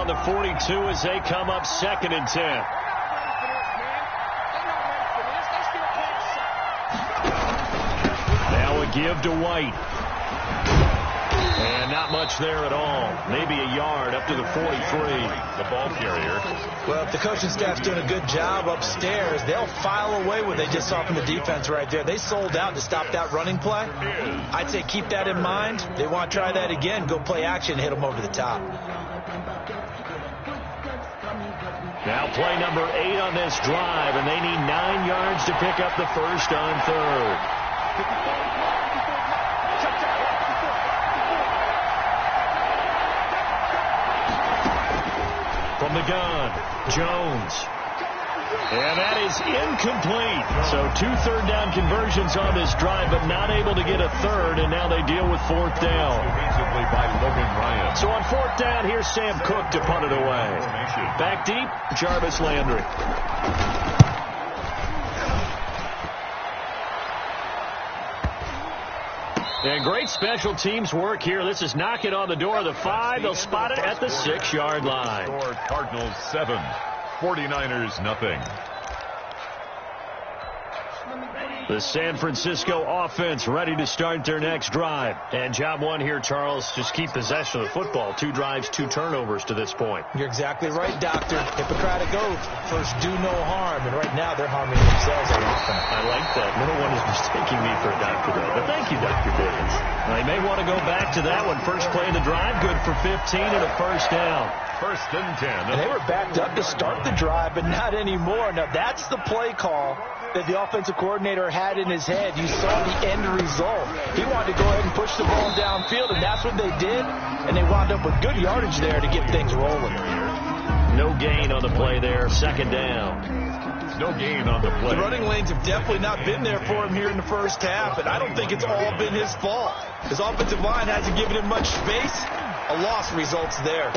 on the 42 as they come up 2nd and 10. Now a give to White. And not much there at all. Maybe a yard up to the 43. The ball carrier. Well, if the coaching staff's doing a good job upstairs, they'll file away what they just saw from the defense right there. They sold out to stop that running play. I'd say keep that in mind. They want to try that again. Go play action, hit them over the top. Now play number 8 on this drive, and they need 9 yards to pick up the first on 3rd. From the gun, Jones. And that is incomplete. So 2 third-down conversions on this drive, but not able to get a third, and now they deal with 4th down. By Logan Ryan. So on 4th down, here's Sam Cook to punt it away. Back deep, Jarvis Landry. And great special teams work here. This is knocking on the door of the 5. They'll spot it at the 6-yard line. Cardinals 7, 49ers nothing. The San Francisco offense ready to start their next drive. And job one here, Charles, just keep possession of the football. 2 drives, 2 turnovers to this point. You're exactly right, Doctor. Hippocratic oath. First, do no harm. And right now, they're harming themselves on offense. I like that. No one is mistaking me for a doctor, though. But thank you, Dr. Davis. They may want to go back to that one. First play of the drive, good for 15 and a first down. 1st and 10. And they were backed up to start the drive, but not anymore. Now, that's the play call that the offensive coordinator had in his head. You saw the end result. He wanted to go ahead and push the ball downfield, and that's what they did. And they wound up with good yardage there to get things rolling. No gain on the play there. 2nd down. No gain on the play. The running lanes have definitely not been there for him here in the first half, and I don't think it's all been his fault. His offensive line hasn't given him much space. A loss results there.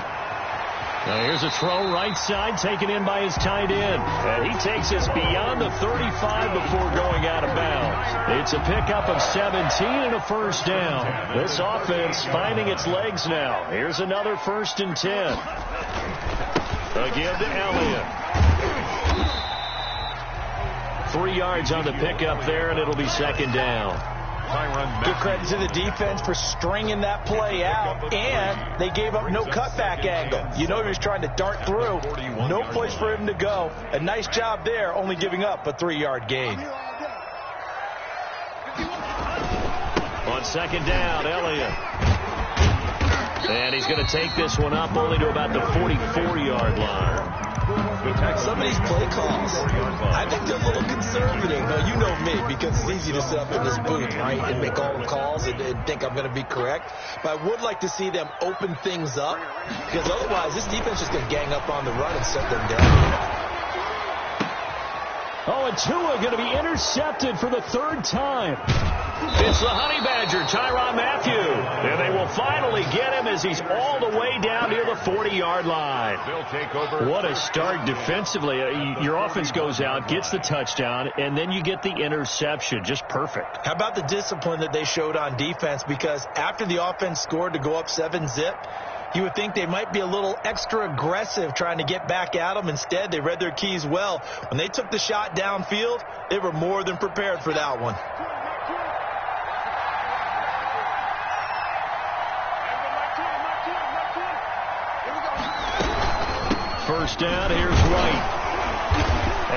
Now here's a throw right side taken in by his tight end. And he takes us beyond the 35 before going out of bounds. It's a pickup of 17 and a first down. This offense finding its legs now. Here's another 1st and 10. Again to Elliott. 3 yards on the pickup there, and it'll be 2nd down. Give credit to the defense for stringing that play out, and they gave up no cutback angle. You know he was trying to dart through. No place for him to go. A nice job there, only giving up a 3-yard gain. On 2nd down, Elliott. And he's going to take this one up only to about the 44-yard line. Some of these play calls, I think they're a little conservative. Now, you know me, because it's easy to sit up in this booth, right, and make all the calls and think I'm going to be correct. But I would like to see them open things up, because otherwise this defense is going to gang up on the run and set them down. Oh, and Tua going to be intercepted for the 3rd time. It's the Honey Badger, Tyrann Mathieu. And they will finally get him as he's all the way down near the 40-yard line. They'll take over. What a start defensively. Your offense goes out, gets the touchdown, and then you get the interception. Just perfect. How about the discipline that they showed on defense? Because after the offense scored to go up 7-zip, you would think they might be a little extra aggressive trying to get back at them. Instead, they read their keys well. When they took the shot downfield, they were more than prepared for that one. First down, here's White.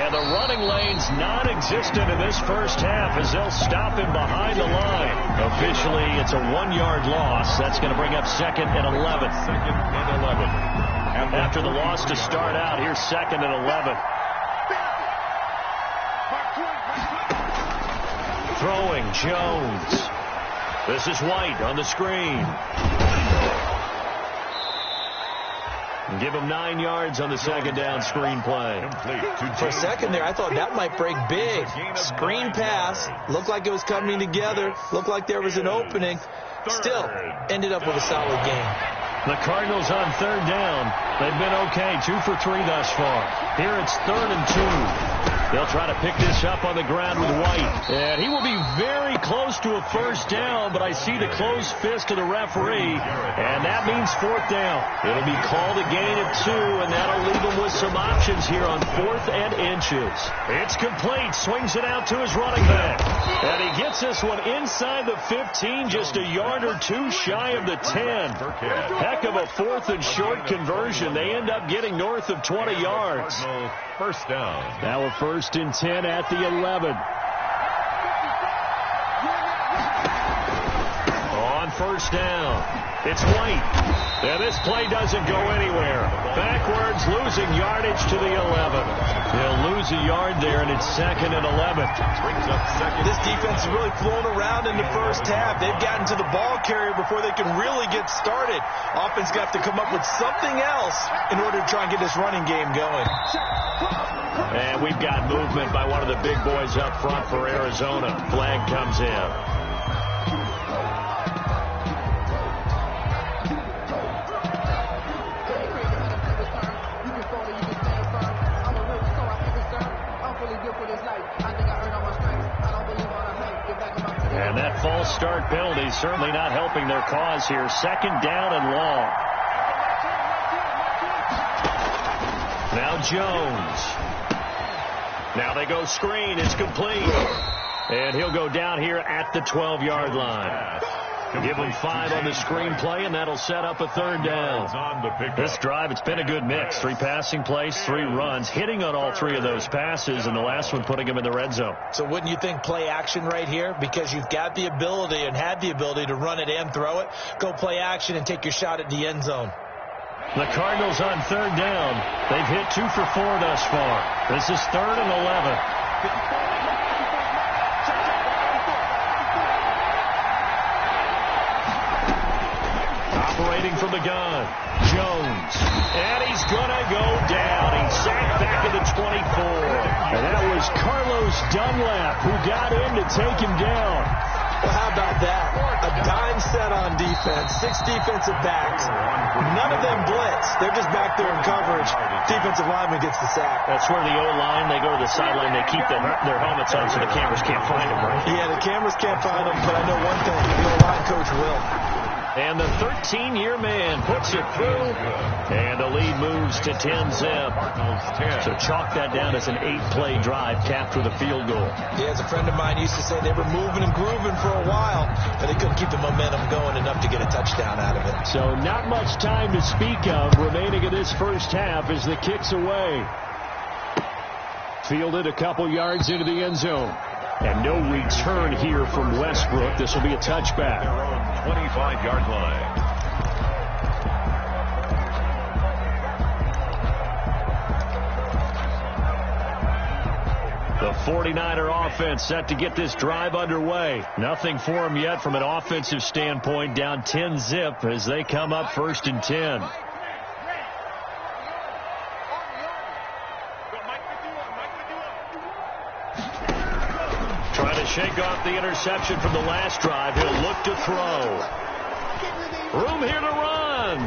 And the running lane's non-existent in this first half as they'll stop him behind the line. Officially, it's a 1-yard loss. That's going to bring up 2nd and 11. 2nd and 11. And after the loss to start out, here's 2nd and 11. Throwing, Jones. This is White on the screen. Give him 9 yards on the 2nd down screen play. For a second there, I thought that might break big. Screen pass. Looked like it was coming together. Looked like there was an opening. Still, ended up with a solid game. The Cardinals on 3rd down. They've been okay. 2 for 3 thus far. Here it's 3rd and 2. They'll try to pick this up on the ground with White. And he will be very close to a first down, but I see the closed fist of the referee, and that means fourth down. It'll be called a gain of 2, and that'll leave him with some options here on 4th and inches. It's complete. Swings it out to his running back. And he gets this one inside the 15, just a yard or 2 shy of the 10. Heck of a 4th and short conversion. They end up getting north of 20 yards. First down. Now a 1st and 10 at the 11. On first down, it's White. And this play doesn't go anywhere. Backwards, losing yardage to the 11. They'll lose a yard there, and it's 2nd and 11. Brings up second. This defense has really flown around in the first half. They've gotten to the ball carrier before they can really get started. Offense got to come up with something else in order to try and get this running game going. And we've got movement by one of the big boys up front for Arizona. Flag comes in. And that false start penalty certainly not helping their cause here. 2nd down and long. Now Jones. Now they go screen. It's complete. And he'll go down here at the 12-yard line. Give him 5 on the screen play, and that'll set up a 3rd down. This drive, it's been a good mix. 3 passing plays, 3 runs, hitting on all 3 of those passes, and the last one putting him in the red zone. So wouldn't you think play action right here? Because you've got the ability and had the ability to run it and throw it. Go play action and take your shot at the end zone. The Cardinals on 3rd down. They've hit 2 for 4 thus far. This is 3rd and 11. Operating from the gun, Jones, and he's gonna go down. He's sacked back at the 24, and that was Carlos Dunlap who got in to take him down. Well, how about that? A dime set on defense, 6 defensive backs. None of them blitz. They're just back there in coverage. Defensive lineman gets the sack. That's where the O-line, they go to the sideline, they keep their helmets on so the cameras can't find them, right? Yeah, the cameras can't find them, but I know one thing. The O-line coach will. And the 13-year man puts it through, and the lead moves to 10-zip. So chalk that down as an 8-play drive capped with a field goal. Yeah, as a friend of mine used to say, they were moving and grooving for a while, but they couldn't keep the momentum going enough to get a touchdown out of it. So not much time to speak of remaining in this first half as the kick's away. Fielded a couple yards into the end zone. And no return here from Westbrook. This will be a touchback. Their own 25-yard line. The 49er offense set to get this drive underway. Nothing for them yet from an offensive standpoint. Down 10-zip as they come up 1st and 10. Trying to shake off the interception from the last drive. He'll look to throw. Room here to run.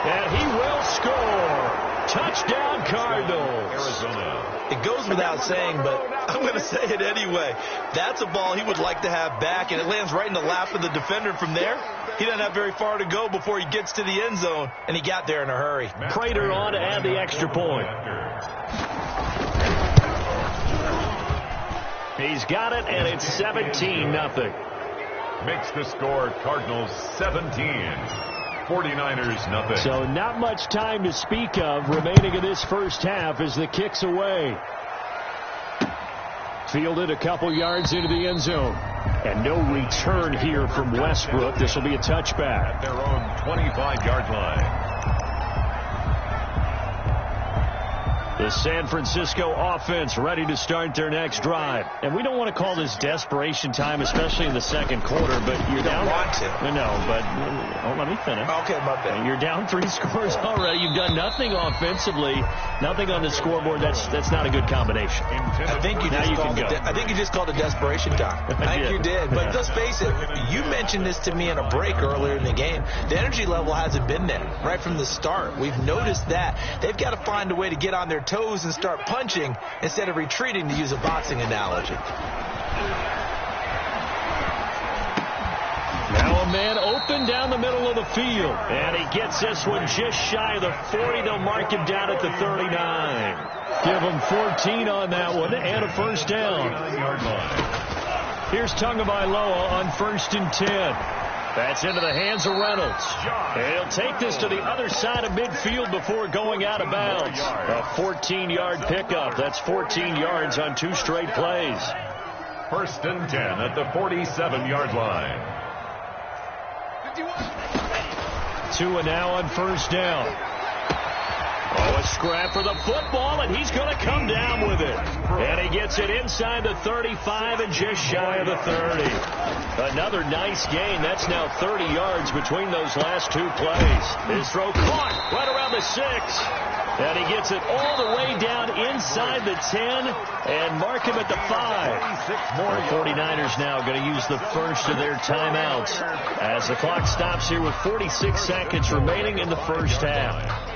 And he will score. Touchdown, Cardinals. Arizona. It goes without saying, but I'm going to say it anyway. That's a ball he would like to have back, and it lands right in the lap of the defender from there. He doesn't have very far to go before he gets to the end zone, and he got there in a hurry. Prater on to add the extra point. He's got it, and it's 17-0. Makes the score Cardinals 17. 49ers nothing. So not much time to speak of remaining in this first half as the kick's away. Fielded a couple yards into the end zone. And no return here from Westbrook. This will be a touchback. At their own 25-yard line. The San Francisco offense ready to start their next drive. And we don't want to call this desperation time, especially in the second quarter, but you're down. Want to. No, but let me finish. Okay, my bad. You're down 3 scores already. You've done nothing offensively, nothing on the scoreboard. That's not a good combination. I think you just called it desperation time. I think you did. But let's face it, you mentioned this to me in a break earlier in the game. The energy level hasn't been there right from the start. We've noticed that. They've got to find a way to get on their toes and start punching instead of retreating, to use a boxing analogy. Now a man open down the middle of the field. And he gets this one just shy of the 40. They'll mark him down at the 39. Give him 14 on that one and a first down. Here's Tagovailoa on 1st and 10. That's into the hands of Reynolds. And he'll take this to the other side of midfield before going out of bounds. A 14-yard pickup. That's 14 yards on 2 straight plays. 1st and 10 at the 47-yard line. 2 and now on 1st down. Oh, a scrap for the football, and he's going to come down with it. And he gets it inside the 35 and just shy of the 30. Another nice gain. That's now 30 yards between those last 2 plays. His throw caught right around the 6. And he gets it all the way down inside the 10 and mark him at the 5. The 49ers now going to use the first of their timeouts as the clock stops here with 46 seconds remaining in the first half.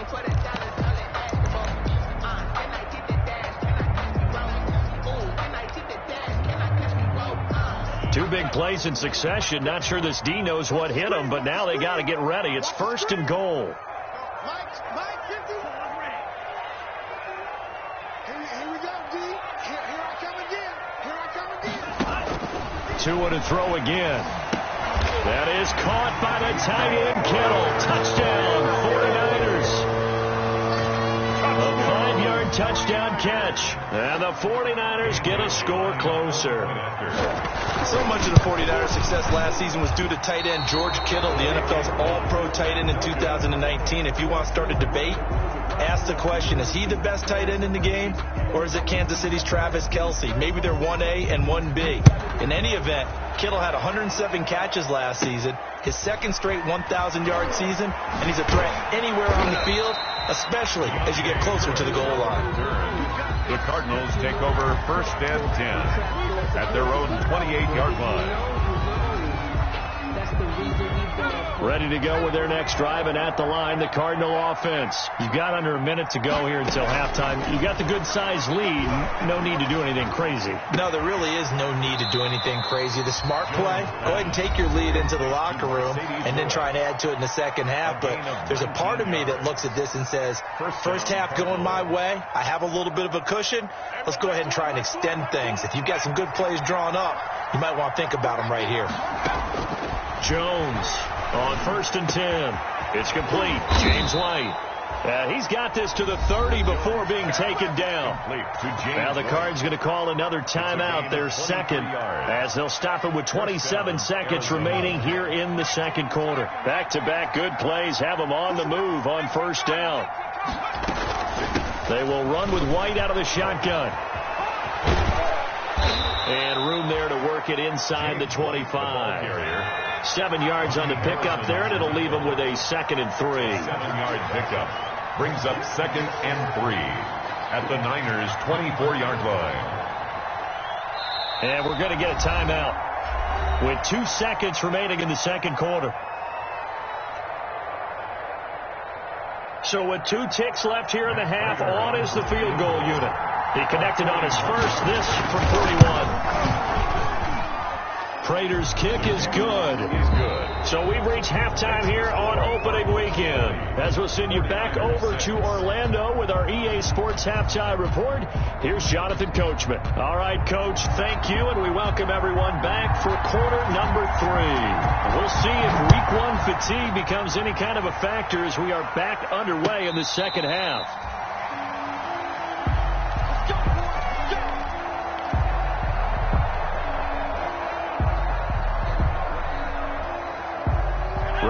Two big plays in succession. Not sure this D knows what hit him, but now they got to get ready. It's 1st and goal. Here we go, D. Here I come again. 2 and a throw again. That is caught by the tight end, Kittle. Touchdown, 49ers. A 5-yard touchdown catch. And the 49ers get a score closer. So much of the 49ers' success last season was due to tight end George Kittle, the NFL's all-pro tight end in 2019. If you want to start a debate, ask the question, is he the best tight end in the game, or is it Kansas City's Travis Kelce? Maybe they're 1A and 1B. In any event, Kittle had 107 catches last season, his 2nd straight 1,000-yard season, and he's a threat anywhere on the field, especially as you get closer to the goal line. The Cardinals take over 1st and 10 at their own 28-yard line. Ready to go with their next drive, and at the line, the Cardinal offense. You've got under a minute to go here until halftime. You got the good-sized lead. No need to do anything crazy. No, there really is no need to do anything crazy. The smart play, go ahead and take your lead into the locker room and then try and add to it in the second half. But there's a part of me that looks at this and says, first half going my way, I have a little bit of a cushion. Let's go ahead and try and extend things. If you've got some good plays drawn up, you might want to think about them right here. Jones on 1st and 10. It's complete. James White. He's got this to the 30 before being taken down. Now the Cards going to call another timeout, their second, as they'll stop it with 27 seconds remaining here in the second quarter. Back-to-back good plays have them on the move on 1st down. They will run with White out of the shotgun. And room there to work it inside the 25. 7 yards on the pickup there, and it'll leave them with a 2nd and 3. 7-yard pickup brings up 2nd and 3 at the Niners' 24-yard line. And we're going to get a timeout with 2 seconds remaining in the second quarter. So with 2 ticks left here in the half, on is the field goal unit. He connected on his first, this from 41. Prater's kick is good. He's good. So we've reached halftime here on opening weekend. As we'll send you back over to Orlando with our EA Sports Halftime Report, here's Jonathan Coachman. All right, Coach, thank you, and we welcome everyone back for quarter number 3. We'll see if Week 1 fatigue becomes any kind of a factor as we are back underway in the second half.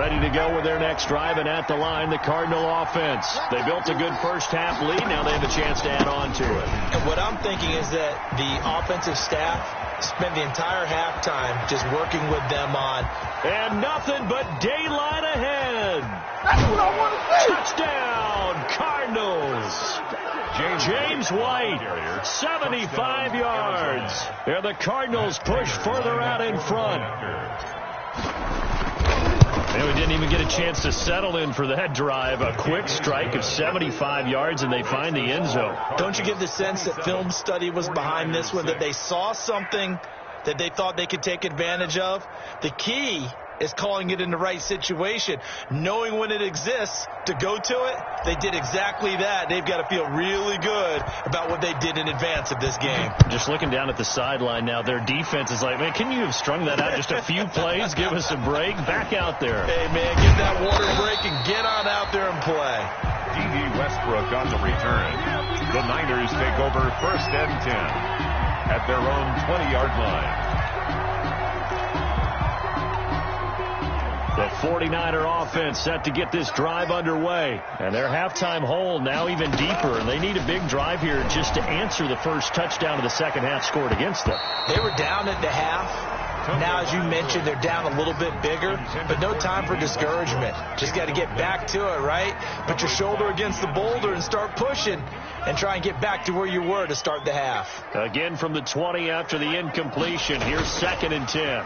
ready to go with their next drive, and at the line, the Cardinal offense. They built a good first-half lead. Now they have a chance to add on to it. And what I'm thinking is that the offensive staff spent the entire halftime just working with them on. And nothing but daylight ahead. That's what I want to see. Touchdown, Cardinals. James White, 75 yards. And the Cardinals push further out in front. And we didn't even get a chance to settle in for that drive. A quick strike of 75 yards, and they find the end zone. Don't you get the sense that film study was behind this one, that they saw something that they thought they could take advantage of? The key is calling it in the right situation, knowing when it exists to go to it. They did exactly that. They've got to feel really good about what they did in advance of this game. Just looking down at the sideline now, their defense is like, man, can you have strung that out just a few plays? Give us a break. Back out there. Hey, man, get that water break and get on out there and play. D.D. Westbrook on the return. The Niners take over 1st and 10 at their own 20-yard line. The 49er offense set to get this drive underway. And their halftime hole now even deeper. And they need a big drive here just to answer the first touchdown of the second half scored against them. They were down at the half. Now, as you mentioned, they're down a little bit bigger, but no time for discouragement. Just got to get back to it, right? Put your shoulder against the boulder and start pushing and try and get back to where you were to start the half. Again from the 20 after the incompletion. Here's 2nd and 10.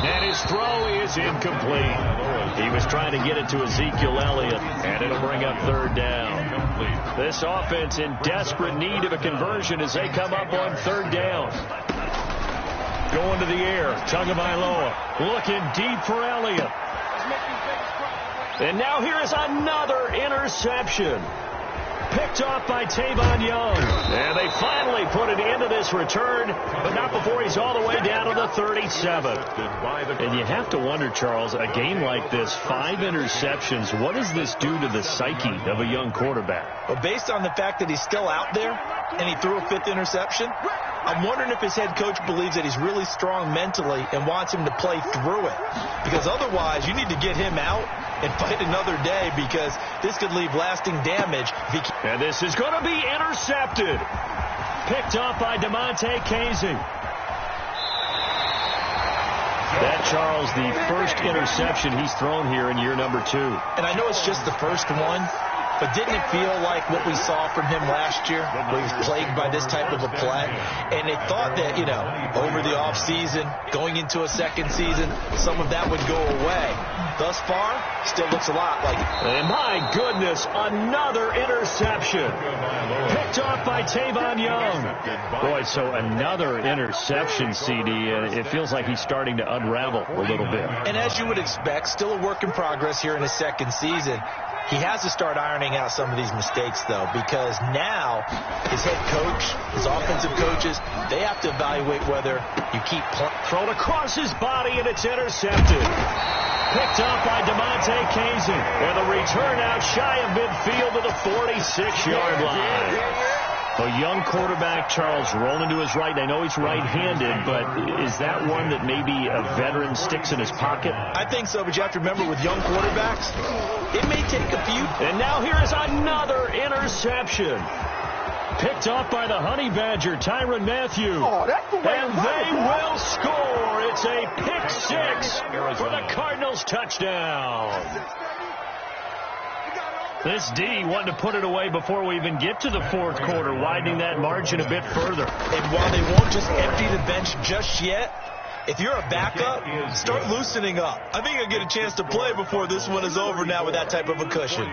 And his throw is incomplete. He was trying to get it to Ezekiel Elliott, and it'll bring up 3rd down. This offense in desperate need of a conversion as they come up on 3rd down. Going to the air, Tagovailoa looking deep for Elliott. And now here is another interception. Picked off by Tavon Young. And they finally put an end to this return, but not before he's all the way down to the 37. And you have to wonder, Charles, a game like this, 5 interceptions, what does this do to the psyche of a young quarterback? Well, based on the fact that he's still out there and he threw a 5th interception, I'm wondering if his head coach believes that he's really strong mentally and wants him to play through it. Because otherwise, you need to get him out and fight another day, because this could leave lasting damage. And this is going to be intercepted. Picked off by DeMonte Casey. That, Charles, the first interception he's thrown here in year number 2. And I know it's just the first one, but didn't it feel like what we saw from him last year, where he was plagued by this type of a play? And they thought that, you know, over the offseason, going into a second season, some of that would go away. Thus far, still looks a lot like it. And my goodness, another interception. Picked off by Tavon Young. Boy, so another interception, CD, and it feels like he's starting to unravel a little bit. And as you would expect, still a work in progress here in his second season. He has to start ironing out some of these mistakes, though, because now his head coach, his offensive coaches, they have to evaluate whether you keep thrown across his body, and it's intercepted. Picked off by DeMonte Casey. And the return out shy of midfield to the 46-yard line. A young quarterback, Charles, rolling to his right. I know he's right-handed, but is that one that maybe a veteran sticks in his pocket? I think so, but you have to remember with young quarterbacks, it may take a few. And now here is another interception. Picked off by the Honey Badger, Tyrann Mathieu. Oh, that's the way and they will score. It's a pick 6 for the Cardinals touchdown. This D wanted to put it away before we even get to the 4th quarter, widening that margin a bit further. And while they won't just empty the bench just yet, if you're a backup, start loosening up. I think I'll get a chance to play before this one is over now with that type of a cushion.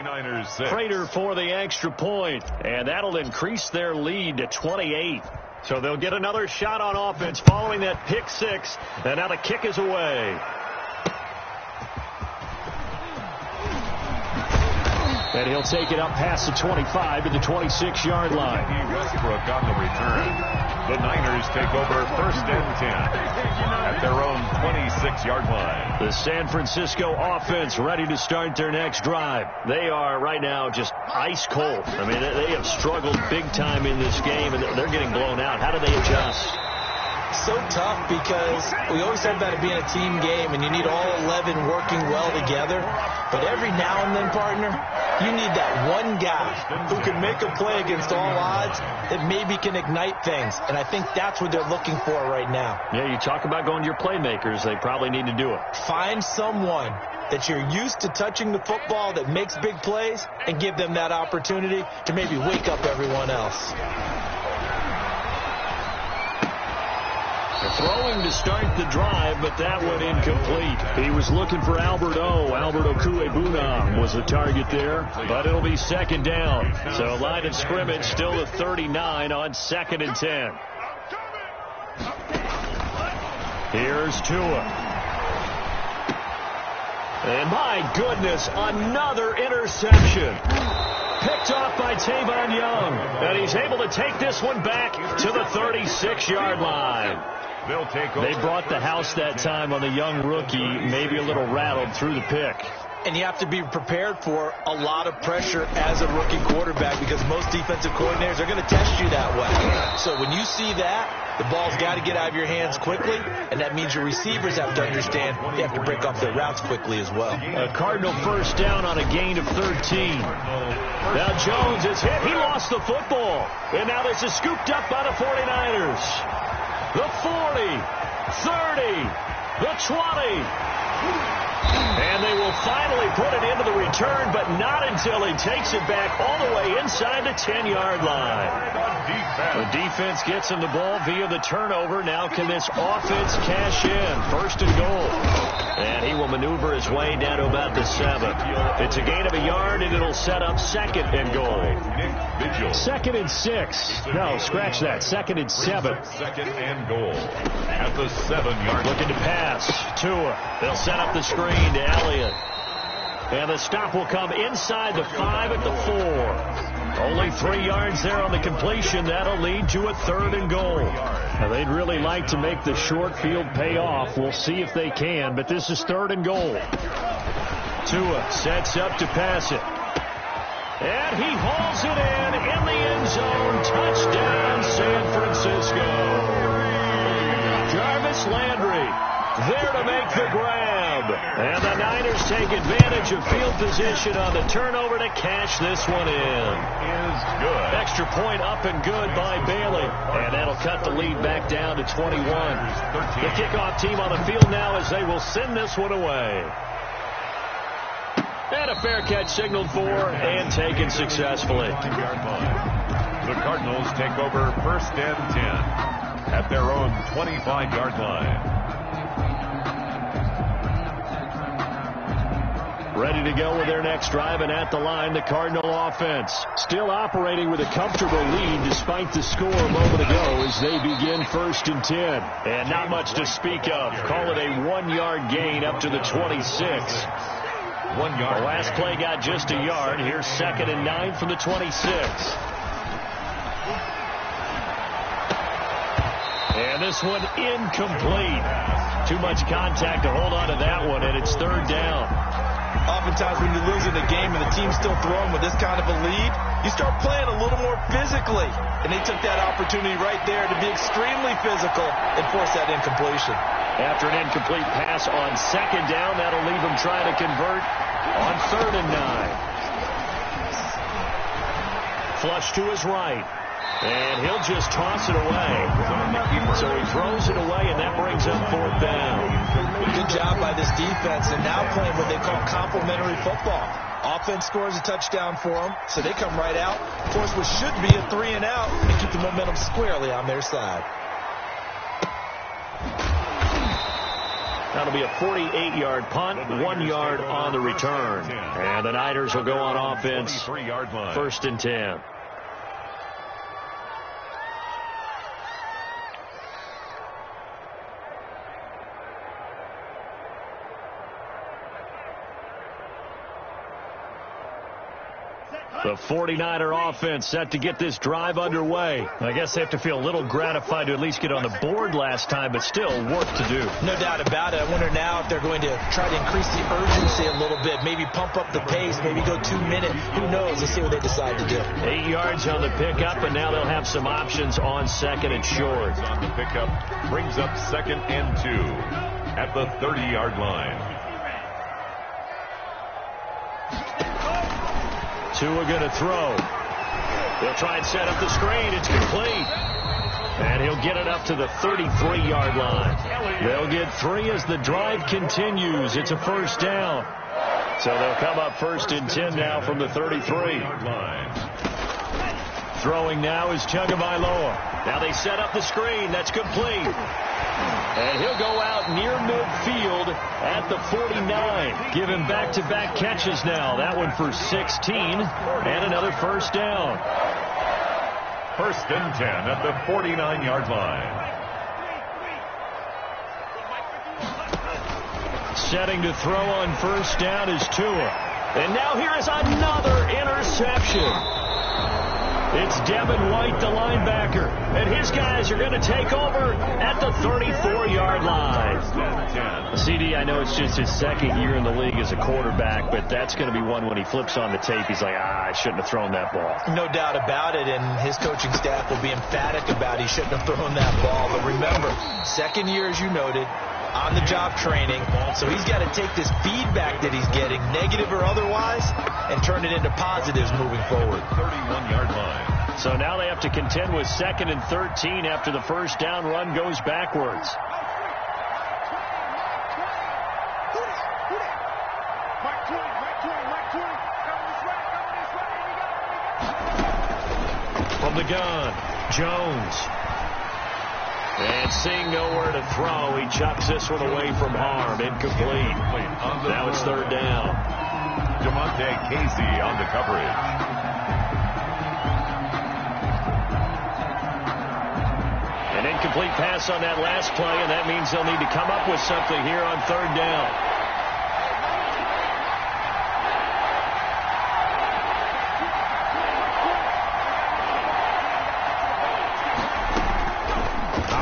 Prater for the extra point, and that'll increase their lead to 28. So they'll get another shot on offense following that pick 6, and now the kick is away. And he'll take it up past the 25 to the 26-yard line. Westbrook on the return. The Niners take over 1st and 10 at their own 26-yard line. The San Francisco offense ready to start their next drive. They are right now just ice cold. I mean, they have struggled big time in this game, and they're getting blown out. How do they adjust? So tough because we always talk about it being a team game and you need all 11 working well together. But every now and then, partner, you need that one guy who can make a play against all odds that maybe can ignite things. And I think that's what they're looking for right now. Yeah, you talk about going to your playmakers. They probably need to do it. Find someone that you're used to touching the football that makes big plays and give them that opportunity to maybe wake up everyone else. Throwing to start the drive, but that one incomplete. He was looking for Albert Okuebuna was the target there, but it'll be second down. So line of scrimmage still at 39 on 2nd and 10. Here's Tua. And my goodness, another interception. Picked off by Tavon Young. And he's able to take this one back to the 36-yard line. They brought the house that time on the young rookie, maybe a little rattled through the pick. And you have to be prepared for a lot of pressure as a rookie quarterback because most defensive coordinators are going to test you that way. So when you see that, the ball's got to get out of your hands quickly, and that means your receivers have to understand they have to break off their routes quickly as well. A Cardinal first down on a gain of 13. Now Jones is hit. He lost the football. And now this is scooped up by the 49ers. The 40, 30, the 20. And they will finally put it into the return, but not until he takes it back all the way inside the 10-yard line. The defense gets him the ball via the turnover. Now can this offense cash in? First and goal. And he will maneuver his way down to about the 7. It's a gain of a yard, and it'll set up 2nd and goal. 2nd and 6. No, scratch that. 2nd and 7. 2nd and goal at the 7-yard. Looking to pass. Tua. They'll set up the screen to Elliott. And the stop will come inside the 5 at the 4. Only 3 yards there on the completion. That'll lead to a 3rd and goal. Now, they'd really like to make the short field pay off. We'll see if they can, but this is 3rd and goal. Tua sets up to pass it. And he hauls it in the end zone. Touchdown, San Francisco. Jarvis Landry there to make the grab. And the Niners take advantage of field position on the turnover to cash this one in. Is good. Extra point up and good by Bailey. And that'll cut the lead back down to 21. The kickoff team on the field now as they will send this one away. And a fair catch signaled for and taken successfully. The Cardinals take over 1st and 10 at their own 25-yard line. Ready to go with their next drive, and at the line, the Cardinal offense. Still operating with a comfortable lead despite the score a moment ago as they begin 1st and 10. And not much to speak of. Call it a 1-yard gain up to the 26. 1 yard. The last play got just a yard. Here's 2nd and 9 from the 26. And this one incomplete. Too much contact to hold on to that one, and it's 3rd down. Oftentimes when you're losing a game and the team's still throwing with this kind of a lead, you start playing a little more physically. And they took that opportunity right there to be extremely physical and force that incompletion. After an incomplete pass on 2nd down, that'll leave them trying to convert on 3rd and 9. Flush to his right. And he'll just toss it away. So he throws it away, and that brings up 4th down. Good job by this defense, and now playing what they call complementary football. Offense scores a touchdown for them, so they come right out, force what should be a 3 and out, and keep the momentum squarely on their side. That'll be a 48-yard punt, 1 yard on the return. And the Niners will go on offense, 1st and 10. The 49er offense set to get this drive underway. I guess they have to feel a little gratified to at least get on the board last time, but still work to do. No doubt about it. I wonder now if they're going to try to increase the urgency a little bit, maybe pump up the pace, maybe go 2 minutes. Who knows? Let's see what they decide to do. 8 yards on the pickup, and now they'll have some options on second and short. On the pickup brings up 2nd and 2 at the 30-yard line. Tua going to throw. They'll try and set up the screen. It's complete. And he'll get it up to the 33-yard line. They'll get 3 as the drive continues. It's a first down. So they'll come up 1st and 10 now from the 33. Throwing now is Tagovailoa. Now they set up the screen. That's complete. And he'll go out near midfield at the 49. Give him back-to-back catches now. That one for 16 and another first down. 1st and 10 at the 49-yard line. Setting to throw on first down is Tua. And now here is another interception. It's Devin White, the linebacker, and his guys are going to take over at the 34-yard line. CD, I know it's just his 2nd year in the league as a quarterback, but that's going to be one when he flips on the tape. He's like, I shouldn't have thrown that ball. No doubt about it, and his coaching staff will be emphatic about he shouldn't have thrown that ball. But remember, 2nd year, as you noted, on-the-job training, so he's got to take this feedback that he's getting, negative or otherwise, and turn it into positives moving forward. 31-yard line. So now they have to contend with 2nd and 13 after the first down run goes backwards. From the gun, Jones. And seeing nowhere to throw, he chucks this one away from harm. Incomplete. Now it's 3rd down. Jamonte Casey on the coverage. An incomplete pass on that last play, and that means they'll need to come up with something here on 3rd down.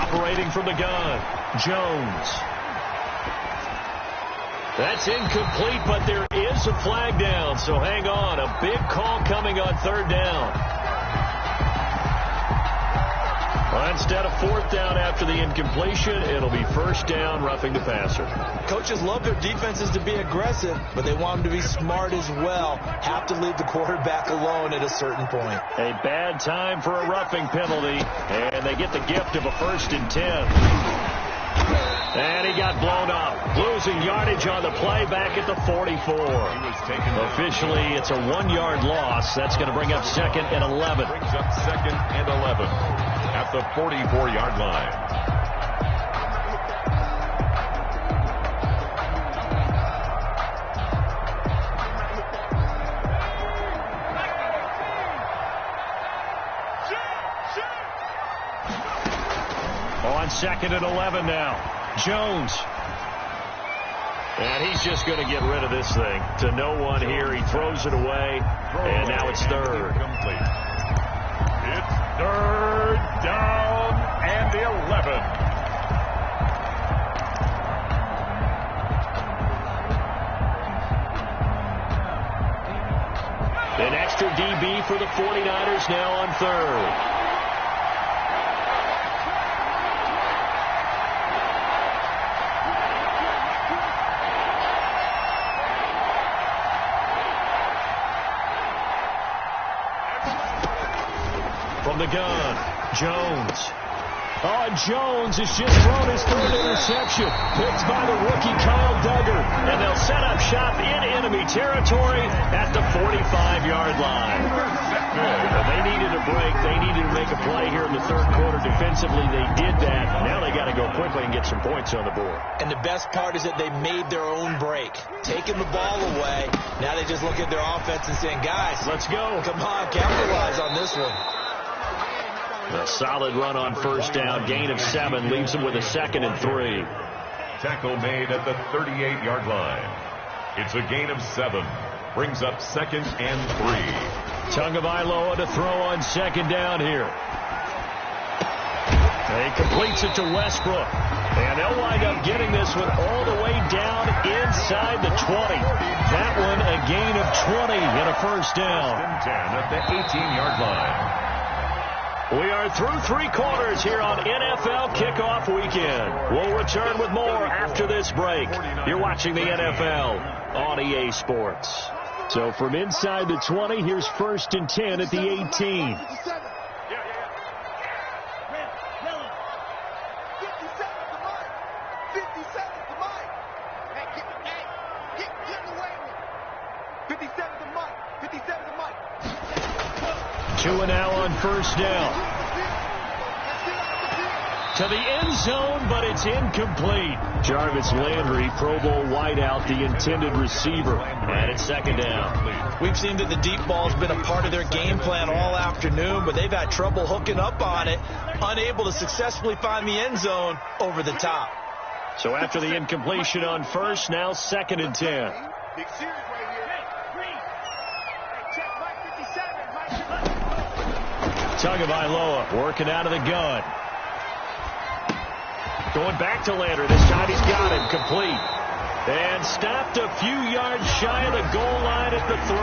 Operating from the gun, Jones. That's incomplete, but there is a flag down, so hang on. A big call coming on 3rd down. Well, instead of 4th down after the incompletion, it'll be 1st down, roughing the passer. Coaches love their defenses to be aggressive, but they want them to be smart as well. Have to leave the quarterback alone at a certain point. A bad time for a roughing penalty, and they get the gift of a 1st and 10. And he got blown up, losing yardage on the play back at the 44. Officially, it's a 1-yard loss. That's going to bring up 2nd and 11. Brings up 2nd and 11 at the 44-yard line. On 2nd and 11 now. Jones. And he's just going to get rid of this thing to no one here. He throws it away, and now it's 3rd. It's 3rd down and 11. An extra DB for the 49ers now on 3rd. From the gun, Jones. Oh, and Jones has just thrown his 3rd interception. Picked by the rookie Kyle Duggar. And they'll set up shop in enemy territory at the 45-yard line. They needed a break. They needed to make a play here in the 3rd quarter. Defensively, they did that. Now they got to go quickly and get some points on the board. And the best part is that they made their own break. Taking the ball away. Now they just look at their offense and saying, guys, let's go. Come on, capitalize on this one. A solid run on 1st down. Gain of 7 leaves them with a 2nd and 3. Tackle made at the 38-yard line. It's a gain of 7. Brings up 2nd and 3. Tagovailoa to throw on 2nd down here. He completes it to Westbrook. And they'll wind up getting this one all the way down inside the 20. That one a gain of 20 and a first down. 10 at the 18-yard line. We are through 3 quarters here on NFL Kickoff Weekend. We'll return with more after this break. You're watching the NFL on EA Sports. So from inside the 20, here's 1st and 10 at the 18. Two and now on 1st down. To the end zone, but it's incomplete. Jarvis Landry, Pro Bowl wideout, the intended receiver. And it's 2nd down. We've seen that the deep ball's been a part of their game plan all afternoon, but they've had trouble hooking up on it, unable to successfully find the end zone over the top. So after the incompletion on 1st, now 2nd and 10. Big series right here. Check Mike 57. Tagovailoa working out of the gun. Going back to Landry. This time he's got him complete. And stopped a few yards shy of the goal line at the 3.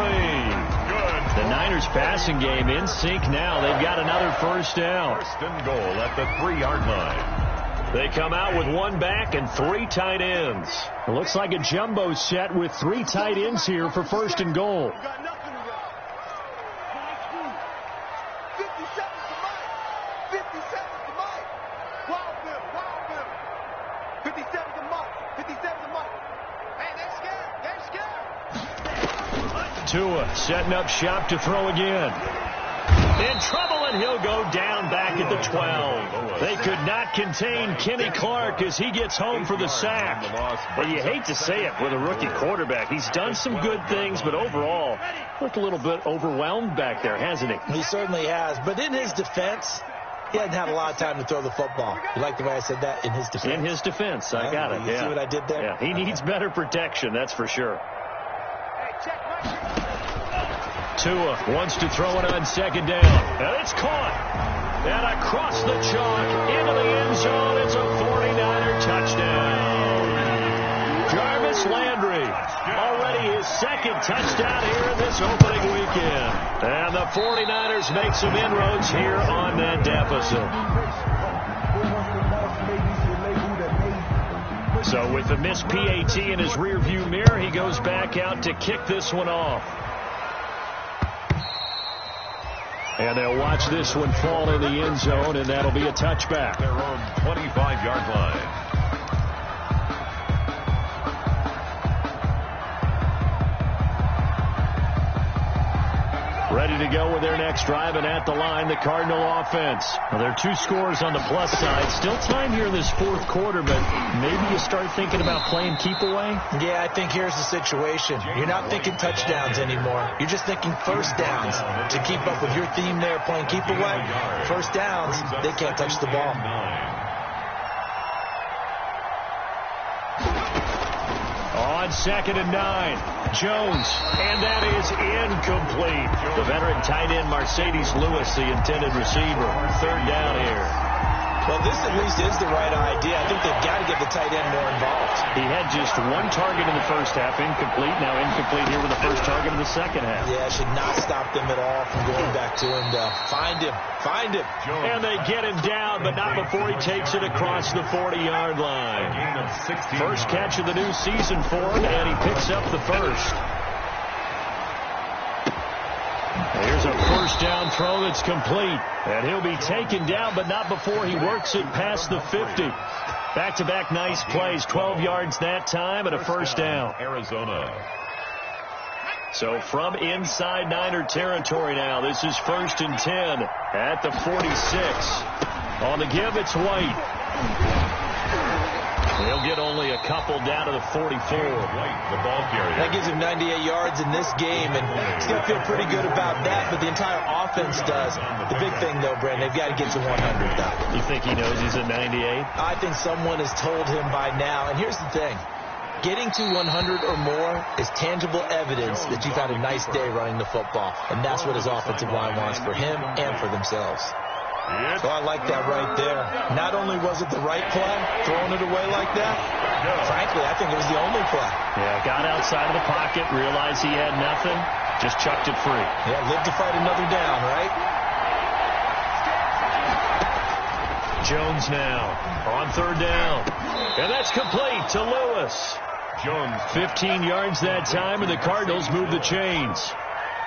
Good. The Niners passing game in sync now. They've got another 1st down. 1st and goal at the 3-yard line. They come out with 1 back and 3 tight ends. It looks like a jumbo set with 3 tight ends here for 1st and goal. Tua setting up shop to throw again. In trouble, and he'll go down back at the 12. They could not contain Kenny Clark as he gets home for the sack. Well, you hate to say it with a rookie quarterback. He's done some good things, but overall, looked a little bit overwhelmed back there, hasn't he? He certainly has. But in his defense, he hadn't had a lot of time to throw the football. You like the way I said that? In his defense. In his defense. I got it. You see what I did there? Yeah, he needs better protection, that's for sure. Tua wants to throw it on 2nd down. And it's caught. And across the chalk into the end zone. It's a 49er touchdown. Jarvis Landry, already his 2nd touchdown here in this opening weekend. And the 49ers make some inroads here on that deficit. So with the missed PAT in his rearview mirror, he goes back out to kick this one off. And they'll watch this one fall in the end zone, and that'll be a touchback. Their own 25-yard line. Ready to go with their next drive, and at the line, the Cardinal offense. Well, there are 2 scores on the plus side. Still time here in this 4th quarter, but maybe you start thinking about playing keep away? Yeah, I think here's the situation. You're not thinking touchdowns anymore. You're just thinking 1st downs. To keep up with your theme there, playing keep away, 1st downs, they can't touch the ball. On 2nd and 9. Jones, and that is incomplete. The veteran tight end Mercedes Lewis, the intended receiver. 3rd down here. Well, this at least is the right idea. I think they've got to get the tight end more involved. He had just 1 target in the 1st half, incomplete. Now incomplete here with the 1st target in the 2nd half. Yeah, should not stop them at all from going back to him to find him. Find him. And they get him down, but not before he takes it across the 40-yard line. First catch of the new season for him, and he picks up the 1st. Here's a 1st down throw that's complete. And he'll be taken down, but not before he works it past the 50. Back-to-back nice plays, 12 yards that time, and a 1st down. Arizona. So from inside Niner territory now, this is 1st and 10 at the 46. On the give, it's White. He'll get only a couple down to the 44. White, the ball carrier. That gives him 98 yards in this game, and he's going to feel pretty good about that, but the entire offense does. The big thing, though, Brandon, they've got to get to 100 now. You think he knows he's at 98? I think someone has told him by now, and here's the thing. Getting to 100 or more is tangible evidence that you've had a nice day running the football, and that's what his offensive line wants for him and for themselves. It's So I like that right there. Not only was it the right play, throwing it away like that, frankly, I think it was the only play. Yeah, got outside of the pocket, realized he had nothing, just chucked it free. Yeah, live to fight another down, right? Jones now on third down. And that's complete to Lewis. Jones. 15 yards that time, and the Cardinals move the chains.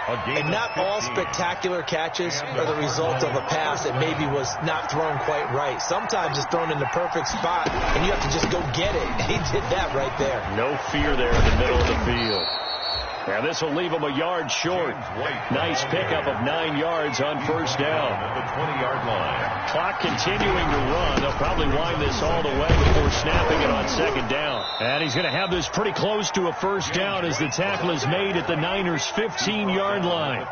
And not all spectacular catches are the result of a pass that maybe was not thrown quite right. Sometimes it's thrown in the perfect spot, and you have to just go get it. He did that right there. No fear there in the middle of the field. Now this will leave him a yard short. Nice pickup of 9 yards on first down. At the 20-yard line. Clock continuing to run. They'll probably wind this all the way before snapping it on second down. And he's going to have this pretty close to a first down as the tackle is made at the Niners' 15-yard line.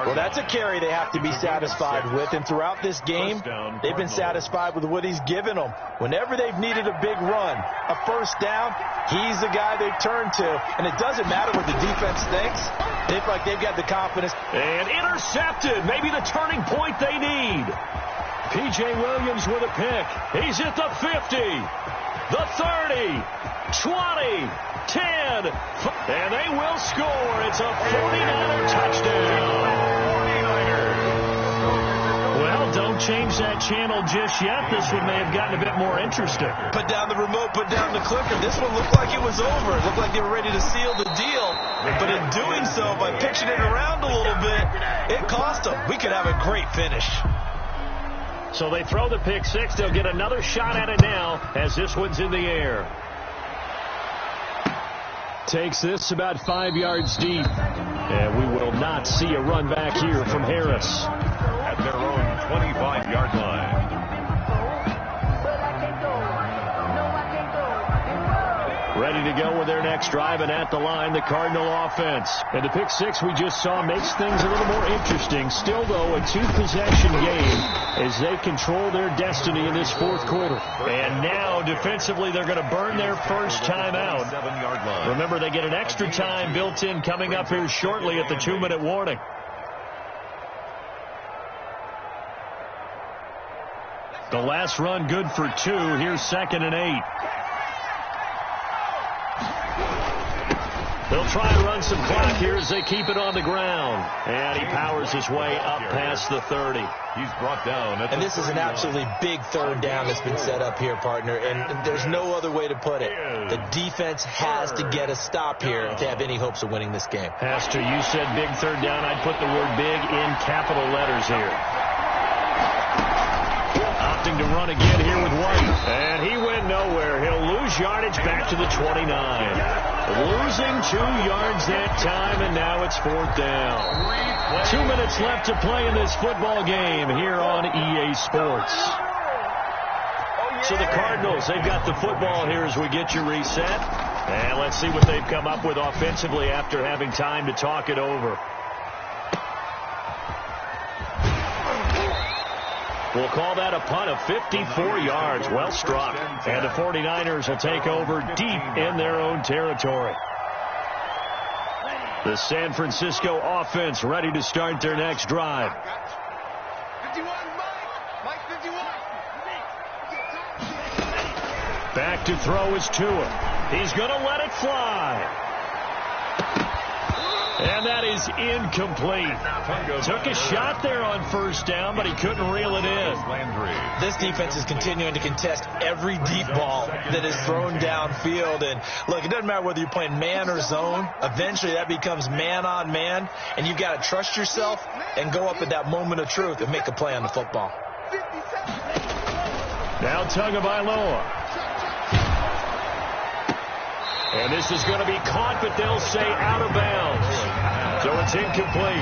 Well, that's a carry they have to be satisfied with. And throughout this game, they've been satisfied with what he's given them. Whenever they've needed a big run, a first down, he's the guy they've turned to. And it doesn't matter what the defense thinks. They feel like they've got the confidence. And intercepted. Maybe the turning point they need. P.J. Williams with a pick. He's at the 50, the 30, 20, 10. And they will score. It's a 49er touchdown. Well, don't change that channel just yet. This one may have gotten a bit more interesting. Put down the remote, put down the clicker. This one looked like it was over. It looked like they were ready to seal the deal. But in doing so, by pitching it around a little bit, it cost them. We could have a great finish. So they throw the pick six. They'll get another shot at it now as this one's in the air. Takes this about 5 yards deep. And we will not see a run back here from Harris. At their own 25-yard line. Ready to go with their next drive, and at the line, the Cardinal offense. And the pick six we just saw makes things a little more interesting. Still, though, a two-possession game as they control their destiny in this fourth quarter. And now, defensively, they're going to burn their first time out. Remember, they get an extra time built in coming up here shortly at the 2-minute warning. The last run good for 2. Here's 2nd and 8. They'll try and run some clock here as they keep it on the ground. And he powers his way up past the 30. He's brought down. And this is an absolutely big third down that's been set up here, partner. And there's no other way to put it. The defense has to get a stop here if they have any hopes of winning this game. Has to. You said big third down. I'd put the word big in capital letters here. Opting to run again here with White. And he went nowhere. He'll lose yardage back to the 29. Losing 2 yards that time, and now it's 4th down. 2 minutes left to play in this football game here on EA Sports. So the Cardinals, they've got the football here as we get you reset. And let's see what they've come up with offensively after having time to talk it over. We'll call that a punt of 54 yards. Well struck. And the 49ers will take over deep in their own territory. The San Francisco offense ready to start their next drive. 51, Mike 51. Back to throw is Tua. He's going to let it fly. And that is incomplete. Took a shot there on first down, but he couldn't reel it in. This defense is continuing to contest every deep ball that is thrown downfield. And, look, it doesn't matter whether you're playing man or zone. Eventually, that becomes man on man. And you've got to trust yourself and go up at that moment of truth and make a play on the football. Now Tagovailoa. And this is going to be caught, but they'll say out of bounds. So it's incomplete.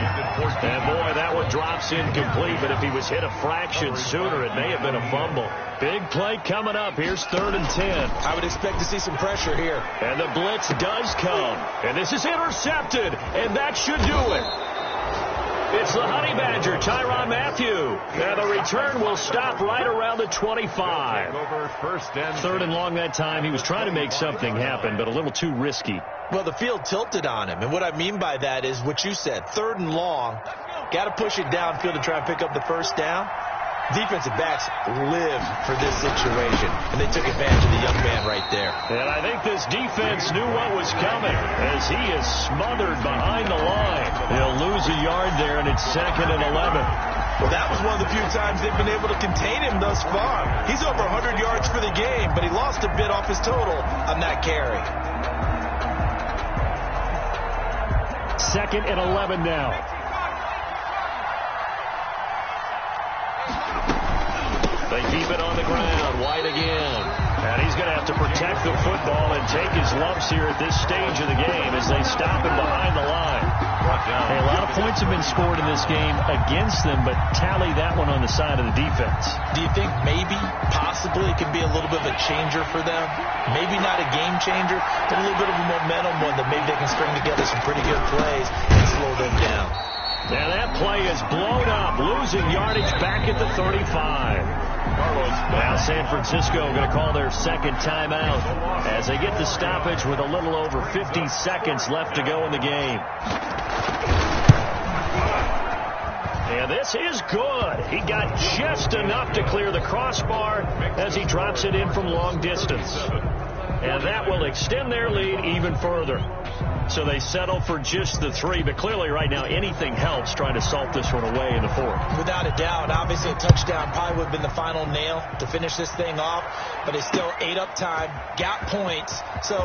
And, boy, that one drops incomplete. But if he was hit a fraction sooner, it may have been a fumble. Big play coming up. Here's 3rd and 10. I would expect to see some pressure here. And the blitz does come. And this is intercepted. And that should do it. It's the Honey Badger, Tyrann Mathieu. And the return will stop right around the 25. Over first and 3rd and long that time. He was trying to make something happen, but a little too risky. Well, the field tilted on him, and what I mean by that is what you said. 3rd and long, got to push it downfield to try and pick up the first down. Defensive backs live for this situation, and they took advantage of the young man right there. And I think this defense knew what was coming as he is smothered behind the line. He'll lose a yard there, and it's 2nd and 11. Well, that was one of the few times they've been able to contain him thus far. He's over 100 yards for the game, but he lost a bit off his total on that carry. 2nd and 11 now. They keep it on the ground. White again. And he's going to have to protect the football and take his lumps here at this stage of the game as they stop him behind the line. Hey, a lot of points have been scored in this game against them, but tally that one on the side of the defense. Do you think maybe, possibly, it could be a little bit of a changer for them? Maybe not a game changer, but a little bit of a momentum one that maybe they can string together some pretty good plays and slow them down. Now that play is blown up, losing yardage back at the 35. Now San Francisco going to call their 2nd timeout as they get the stoppage with a little over 50 seconds left to go in the game. And this is good. He got just enough to clear the crossbar as he drops it in from long distance. And that will extend their lead even further. So they settle for just the 3, but clearly right now anything helps trying to salt this one away in the 4th. Without a doubt, obviously a touchdown probably would have been the final nail to finish this thing off, but it's still 8 up time, got points. So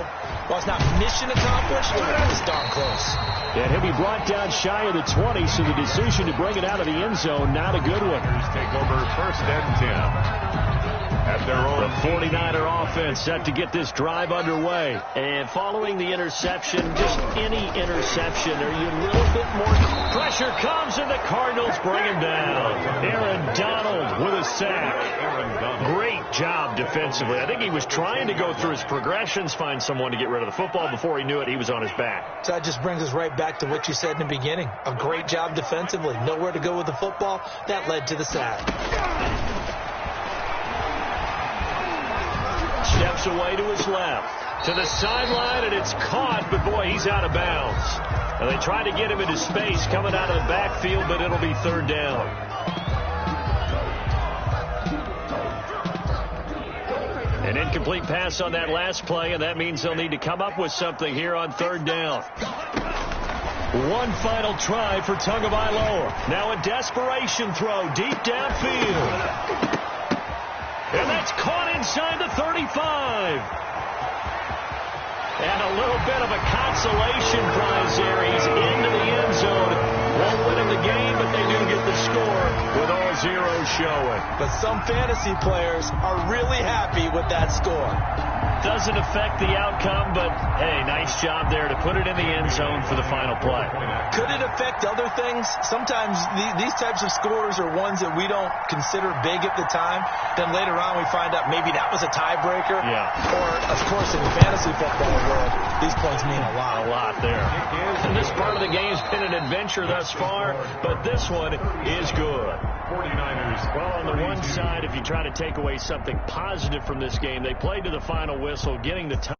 while it's not mission accomplished, it's darn close. And he'll be brought down shy of the 20, so the decision to bring it out of the end zone, not a good one. Take over 1st and 10. At their own. The 49er offense set to get this drive underway. And following the interception, just any interception, are you a little bit more? Pressure comes, and the Cardinals bring him down. Aaron Donald with a sack. Great job defensively. I think he was trying to go through his progressions, find someone to get rid of the football. Before he knew it, he was on his back. So that just brings us right back to what you said in the beginning. A great job defensively. Nowhere to go with the football. That led to the sack. Steps away to his left, to the sideline, and it's caught, but boy, he's out of bounds. And they try to get him into space coming out of the backfield, but it'll be 3rd down. An incomplete pass on that last play, and that means they'll need to come up with something here on 3rd down. One final try for Tagovailoa. Now a desperation throw deep downfield. And that's caught inside the 35. And a little bit of a consolation prize there. He's into the end zone. Won't win him the game, but they do get the score with all zeros showing. But some fantasy players are really happy with that score. Doesn't affect the outcome, but, hey, nice job there to put it in the end zone for the final play. Could it affect other things? Sometimes these types of scores are ones that we don't consider big at the time. Then later on we find out maybe that was a tiebreaker. Yeah. Or, of course, in the fantasy football world, these points mean a lot. A lot there. And this part of the game's been an adventure thus far, but this one is good. 49ers. Well, on the one side, if you try to take away something positive from this game, they played to the final whistle, getting the time.